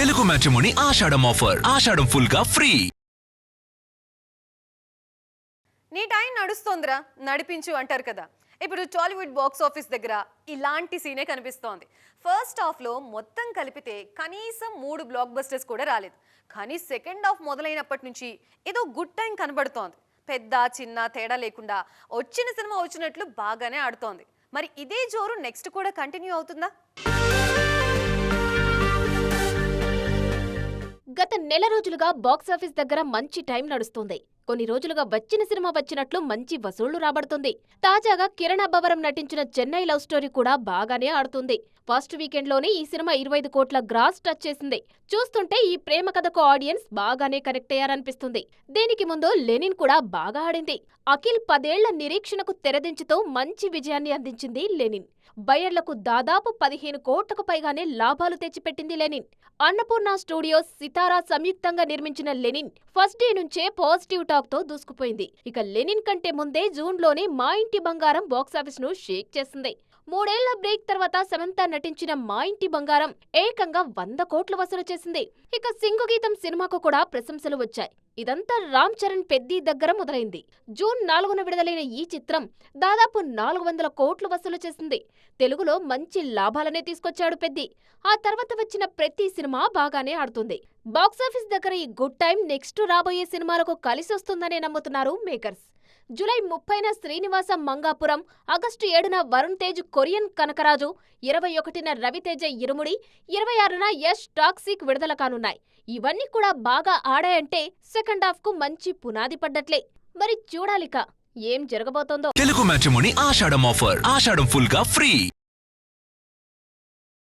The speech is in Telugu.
తెలుగు మ్యాట్రిమోనీ ఆషాఢం ఆఫర్. ఆషాఢం ఫుల్ గా ఫ్రీ. నీ టైం నడుస్తోందిరా నడిపించు అంటారు కదా. ఇప్పుడు టాలీవుడ్ బాక్స్ ఆఫీస్ దగ్గర ఇలాంటి సీనే కనిపిస్తోంది. ఫస్ట్ హాఫ్లో మొత్తం కలిపితే కనీసం 3 బ్లాక్ బస్టర్స్ కూడా రాలేదు. కానీ సెకండ్ హాఫ్ మొదలైనప్పటి నుంచి ఏదో గుడ్ టైం కనబడుతోంది. పెద్ద చిన్న తేడా లేకుండా వచ్చిన సినిమా వచ్చినట్లు బాగానే ఆడుతోంది. మరి ఇదే జోరు నెక్స్ట్ కూడా కంటిన్యూ అవుతుందా? గత నెల రోజులుగా బాక్సాఫీస్ దగ్గర మంచి టైం నడుస్తుంది. కొన్ని రోజులుగా వచ్చిన సినిమా వచ్చినట్లు మంచి వసూళ్లు రాబడుతుంది. తాజాగా కిరణ్ అబ్బవరం నటించిన చెన్నై లవ్ స్టోరీ కూడా బాగానే ఆడుతుంది. ఫస్ట్ వీకెండ్లోనే ఈ సినిమా 25 కోట్ల గ్రాస్ టచ్ చేసింది. చూస్తుంటే ఈ ప్రేమ కథకు ఆడియన్స్ బాగానే కనెక్ట్ అయ్యారనిపిస్తుంది. దీనికి ముందు లెనిన్ కూడా బాగా ఆడింది. అఖిల్ 10 ఏళ్ల నిరీక్షణకు తెరదించుతూ మంచి విజయాన్ని అందించింది లెనిన్. బయర్లకు దాదాపు 15 కోట్లకు పైగానే లాభాలు తెచ్చిపెట్టింది లెనిన్. అన్నపూర్ణ స్టూడియోస్, సితారా సంయుక్తంగా నిర్మించిన లెనిన్ ఫస్ట్ డే నుంచే పాజిటివ్ టాక్ తో దూసుకుపోయింది. ఇక లెనిన్ కంటే ముందే జూన్లోనే మా ఇంటి బంగారం బాక్సాఫీస్ ను షేక్ చేసింది. 3 ఏళ్ల బ్రేక్ తర్వాత సమంత నటించిన మా ఇంటి బంగారం ఏకంగా 100 కోట్లు వసూలు చేసింది. ఇక సింగు గీతం సినిమాకు కూడా ప్రశంసలు వచ్చాయి. ఇదంతా రామ్ చరణ్ పెద్ది దగ్గర మొదలైంది. జూన్ 4న విడుదలైన ఈ చిత్రం దాదాపు 400 కోట్లు వసూలు చేసింది. తెలుగులో మంచి లాభాలనే తీసుకొచ్చాడు పెద్ది. ఆ తర్వాత వచ్చిన ప్రతి సినిమా బాగానే ఆడుతుంది. బాక్సాఫీస్ దగ్గర ఈ గుడ్ టైం నెక్స్ట్ రాబోయే సినిమాలకు కలిసొస్తుందనే నమ్ముతున్నారు మేకర్స్. జూలై 30న శ్రీనివాస మంగాపురం, ఆగస్టు 7న వరుణ్ తేజ్ కొరియన్ కనకరాజు, 21న రవితేజ ఇరుముడి, 26న యష్ టాక్సిక్ విడుదల కానున్నాయి. ఇవన్నీ కూడా బాగా ఆడాయంటే సెకండ్ హాఫ్ కు మంచి పునాది పడ్డట్లే. మరి చూడాలిక ఏం జరగబోతోందో. తెలుగు మ్యాట్రిమోనీ ఆషాఢం ఆఫర్. ఆషాఢం ఫుల్ గా ఫ్రీ.